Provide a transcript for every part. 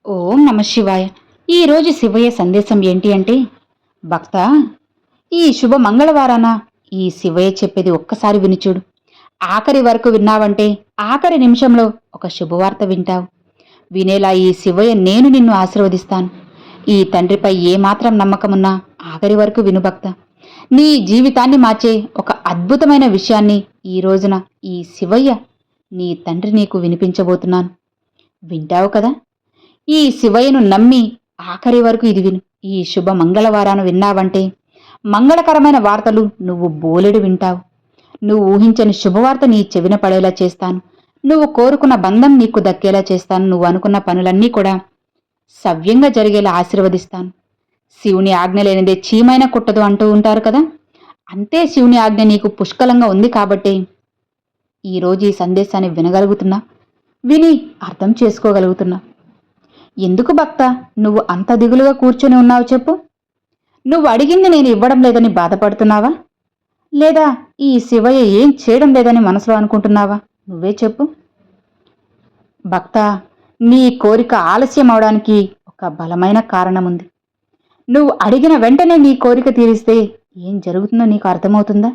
ఓం నమ శివాయ. ఈరోజు శివయ్య సందేశం ఏంటి అంటే, భక్త, ఈ శుభ మంగళవారాన ఈ శివయ్య చెప్పేది ఒక్కసారి వినిచూడు. ఆఖరి వరకు విన్నావంటే ఆఖరి నిమిషంలో ఒక శుభవార్త వింటావు. వినేలా ఈ శివయ్య నేను నిన్ను ఆశీర్వదిస్తాను. ఈ తండ్రిపై ఏమాత్రం నమ్మకమున్నా ఆఖరి వరకు విను భక్త. నీ జీవితాన్ని మార్చే ఒక అద్భుతమైన విషయాన్ని ఈ రోజున ఈ శివయ్య నీ తండ్రి నీకు వినిపించబోతున్నాను. వింటావు కదా? ఈ శివయ్యను నమ్మి ఆఖరి వరకు ఇది విను. ఈ శుభ మంగళవారాను విన్నావంటే మంగళకరమైన వార్తలు నువ్వు బోలెడు వింటావు. నువ్వు ఊహించని శుభవార్త నీ చెవిన పడేలా చేస్తాను. నువ్వు కోరుకున్న బంధం నీకు దక్కేలా చేస్తాను. నువ్వు అనుకున్న పనులన్నీ కూడా సవ్యంగా జరిగేలా ఆశీర్వదిస్తాను. శివుని ఆజ్ఞ లేనిదే చీమైన కుట్టదు అంటూ ఉంటారు కదా. అంతే శివుని ఆజ్ఞ నీకు పుష్కలంగా ఉంది కాబట్టి ఈరోజు ఈ సందేశాన్ని వినగలుగుతున్నా, విని అర్థం చేసుకోగలుగుతున్నా. ఎందుకు భక్త నువ్వు అంత దిగులుగా కూర్చొని ఉన్నావు చెప్పు? నువ్వు అడిగింది నేను ఇవ్వడం లేదని బాధపడుతున్నావా? లేదా ఈ శివయ్య ఏం చేయడం లేదని మనసులో అనుకుంటున్నావా? నువ్వే చెప్పు భక్త. నీ కోరిక ఆలస్యం అవడానికి ఒక బలమైన కారణముంది. నువ్వు అడిగిన వెంటనే నీ కోరిక తీరిస్తే ఏం జరుగుతుందో నీకు అర్థమవుతుందా?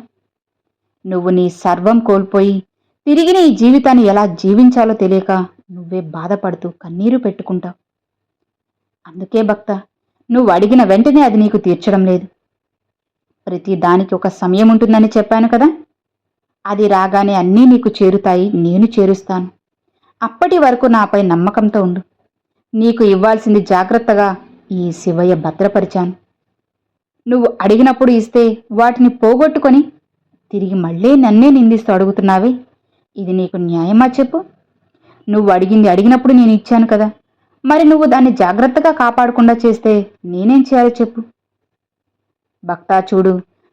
నువ్వు నీ సర్వం కోల్పోయి తిరిగి నీ జీవితాన్ని ఎలా జీవించాలో తెలియక నువ్వే బాధపడుతూ కన్నీరు పెట్టుకుంటావు. అందుకే భక్త, నువ్వు అడిగిన వెంటనే అది నీకు తీర్చడం లేదు. ప్రతి దానికి ఒక సమయం ఉంటుందని చెప్పాను కదా. అది రాగానే అన్నీ నీకు చేరుతాయి, నేను చేరుస్తాను. అప్పటి వరకు నాపై నమ్మకంతో ఉండు. నీకు ఇవ్వాల్సింది జాగ్రత్తగా ఈ శివయ్య భద్రపరిచాను. నువ్వు అడిగినప్పుడు ఇస్తే వాటిని పోగొట్టుకొని తిరిగి మళ్ళీ నన్నే నిందిస్తూ అడుగుతున్నావే, ఇది నీకు న్యాయమా చెప్పు? నువ్వు అడిగింది అడిగినప్పుడు నేను ఇచ్చాను కదా. మరి నువ్వు దాన్ని జాగ్రత్తగా కాపాడకుండా చేస్తే నేనేం చేయాలో చెప్పు? భక్తా చూడు,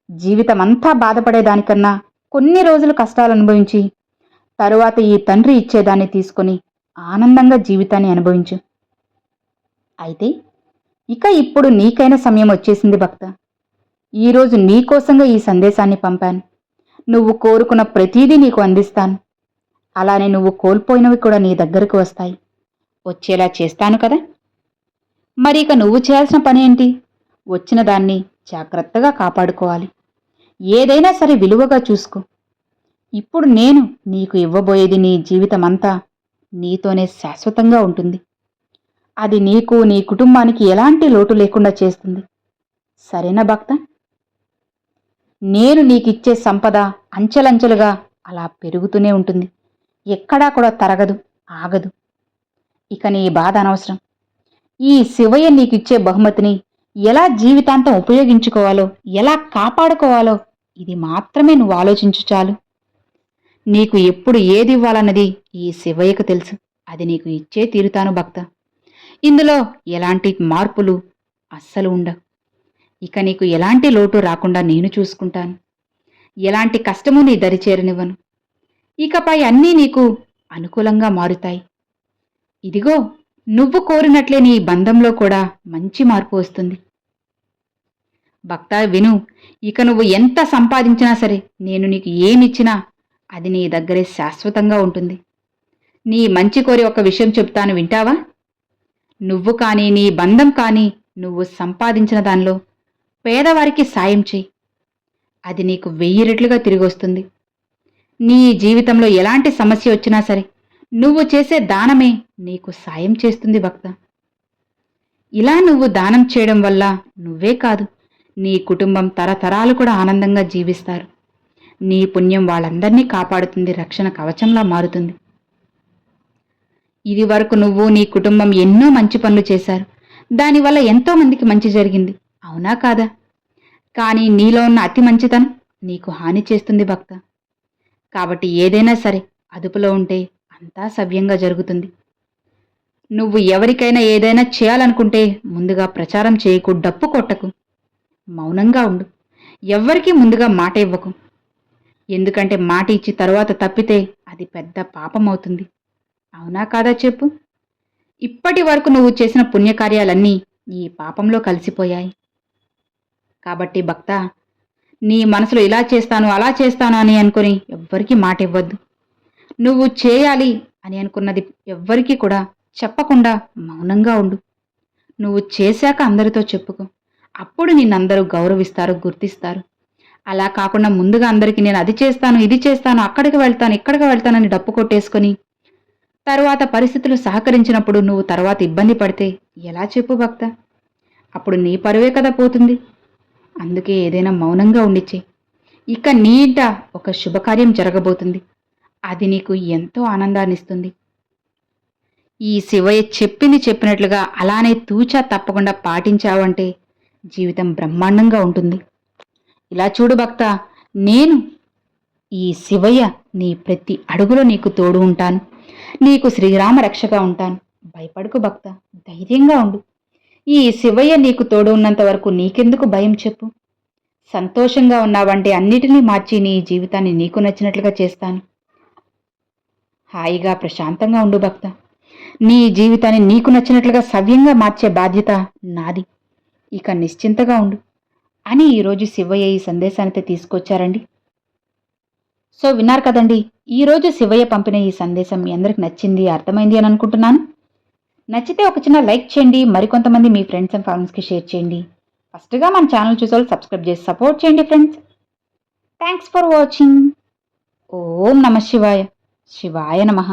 జీవితమంతా బాధపడేదానికన్నా కొన్ని రోజులు కష్టాలు అనుభవించి తరువాత ఈ తండ్రి ఇచ్చేదాన్ని తీసుకొని ఆనందంగా జీవితాన్ని అనుభవించు. అయితే ఇప్పుడు నీకైన సమయం వచ్చేసింది భక్త. ఈరోజు నీకోసంగా ఈ సందేశాన్ని పంపాను. నువ్వు కోరుకున్న ప్రతీదీ నీకు అందిస్తాను. అలానే నువ్వు కోల్పోయినవి కూడా నీ దగ్గరకు వస్తాయి, వచ్చేలా చేస్తాను కదా. మరి ఇక నువ్వు చేయాల్సిన పని ఏంటి? వచ్చిన దాన్ని జాగ్రత్తగా కాపాడుకోవాలి. ఏదైనా సరే విలువగా చూసుకో. ఇప్పుడు నేను నీకు ఇవ్వబోయేది నీ జీవితమంతా నీతోనే శాశ్వతంగా ఉంటుంది. అది నీకు నీ కుటుంబానికి ఎలాంటి లోటు లేకుండా చేస్తుంది. సరేనా భక్త? నేను నీకిచ్చే సంపద అంచెలంచెలుగా అలా పెరుగుతూనే ఉంటుంది. ఎక్కడా కూడా తరగదు, ఆగదు. ఇక నీ బాధ అనవసరం. ఈ శివయ్య నీకిచ్చే బహుమతిని ఎలా జీవితాంతం ఉపయోగించుకోవాలో, ఎలా కాపాడుకోవాలో ఇది మాత్రమే నువ్వు ఆలోచించు చాలు. నీకు ఎప్పుడు ఏది ఇవ్వాలన్నది ఈ శివయ్యకు తెలుసు. అది నీకు ఇచ్చే తీరుతాను భక్త. ఇందులో ఎలాంటి మార్పులు అస్సలు ఉండవు. ఇక నీకు ఎలాంటి లోటు రాకుండా నేను చూసుకుంటాను. ఎలాంటి కష్టము నీ దరి చేరనివ్వను. ఇకపై అన్నీ నీకు అనుకూలంగా మారుతాయి. ఇదిగో, నువ్వు కోరినట్లే నీ బంధంలో కూడా మంచి మార్పు వస్తుంది. భక్త విను, ఇక నువ్వు ఎంత సంపాదించినా సరే, నేను నీకు ఏమిచ్చినా అది నీ దగ్గరే శాశ్వతంగా ఉంటుంది. నీ మంచి కోరి ఒక విషయం చెప్తాను, వింటావా? నువ్వు కానీ నీ బంధం కానీ నువ్వు సంపాదించిన దానిలో పేదవారికి సాయం చేయి. అది నీకు 1000 రెట్లుగా తిరిగొస్తుంది. నీ జీవితంలో ఎలాంటి సమస్య వచ్చినా సరే నువ్వు చేసే దానమే నీకు సాయం చేస్తుంది భక్త. ఇలా నువ్వు దానం చేయడం వల్ల నువ్వే కాదు, నీ కుటుంబం తరతరాలు కూడా ఆనందంగా జీవిస్తారు. నీ పుణ్యం వాళ్ళందరినీ కాపాడుతుంది, రక్షణ కవచంలా మారుతుంది. ఇది వరకు నువ్వు నీ కుటుంబం ఎన్నో మంచి పనులు చేశారు. దానివల్ల ఎంతో మందికి మంచి జరిగింది, అవునా కాదా? కానీ నీలో ఉన్న అతి మంచితనం నీకు హాని చేస్తుంది భక్త. కాబట్టి ఏదైనా సరే అదుపులో ఉంటే అంతా సవ్యంగా జరుగుతుంది. నువ్వు ఎవరికైనా ఏదైనా చేయాలనుకుంటే ముందుగా ప్రచారం చేయకు, డప్పు కొట్టకు, మౌనంగా ఉండు. ఎవ్వరికీ ముందుగా మాట ఇవ్వకు. ఎందుకంటే మాట ఇచ్చి తరువాత తప్పితే అది పెద్ద పాపం అవుతుంది, అవునా కాదా చెప్పు? ఇప్పటి వరకు నువ్వు చేసిన పుణ్యకార్యాలన్నీ ఈ పాపంలో కలిసిపోయాయి. కాబట్టి భక్త, నీ మనసులో ఇలా చేస్తాను అలా చేస్తాను అని అనుకుని ఎవ్వరికీ మాట ఇవ్వద్దు. నువ్వు చేయాలి అని అనుకున్నది ఎవ్వరికీ కూడా చెప్పకుండా మౌనంగా ఉండు. నువ్వు చేశాక అందరితో చెప్పుకో. అప్పుడు నిన్నందరూ గౌరవిస్తారు, గుర్తిస్తారు. అలా కాకుండా ముందుగా అందరికీ నేను అది చేస్తాను, ఇది చేస్తాను, అక్కడికి వెళ్తాను, ఇక్కడికి వెళ్తానని డప్పు కొట్టేసుకొని తరువాత పరిస్థితులు సహకరించినప్పుడు నువ్వు తర్వాత ఇబ్బంది పడితే ఎలా చెప్పు భక్త? అప్పుడు నీ పరువే కదా పోతుంది. అందుకే ఏదైనా మౌనంగా ఉండిచ్చే. ఇక నీ ఇంట ఒక శుభకార్యం జరగబోతుంది. అది నీకు ఎంతో ఆనందాన్నిస్తుంది. ఈ శివయ్య చెప్పింది చెప్పినట్లుగా అలానే తూచా తప్పకుండా పాటించావంటే జీవితం బ్రహ్మాండంగా ఉంటుంది. ఇలా చూడు భక్త, నేను ఈ శివయ్య నీ ప్రతి అడుగులో నీకు తోడు ఉంటాను. నీకు శ్రీరామ రక్షగా ఉంటాను. భయపడుకు భక్త, ధైర్యంగా ఉండు. ఈ శివయ్య నీకు తోడు ఉన్నంత వరకు నీకెందుకు భయం చెప్పు? సంతోషంగా ఉన్నావంటే అన్నిటినీ మార్చి నీ జీవితాన్ని నీకు నచ్చినట్లుగా చేస్తాను. హాయిగా ప్రశాంతంగా ఉండు భక్త. నీ జీవితాన్ని నీకు నచ్చినట్లుగా సవ్యంగా మార్చే బాధ్యత నాది. ఇక నిశ్చింతగా ఉండు అని ఈరోజు శివయ్య ఈ సందేశాన్ని తీసుకొచ్చారండి. సో విన్నారు కదండి, ఈరోజు శివయ్య పంపిన ఈ సందేశం మీ అందరికి నచ్చింది, అర్థమైంది అని అనుకుంటున్నాను. నచ్చితే ఒక చిన్న లైక్ చేయండి, మరికొంతమంది మీ ఫ్రెండ్స్ అండ్ ఫ్యామిలీస్కి షేర్ చేయండి. ఫస్ట్గా మన ఛానల్ చూసేవాళ్ళు సబ్స్క్రైబ్ చేసి సపోర్ట్ చేయండి ఫ్రెండ్స్. Thanks for watching. ఓం నమ శివాయ. శివాయ నమః.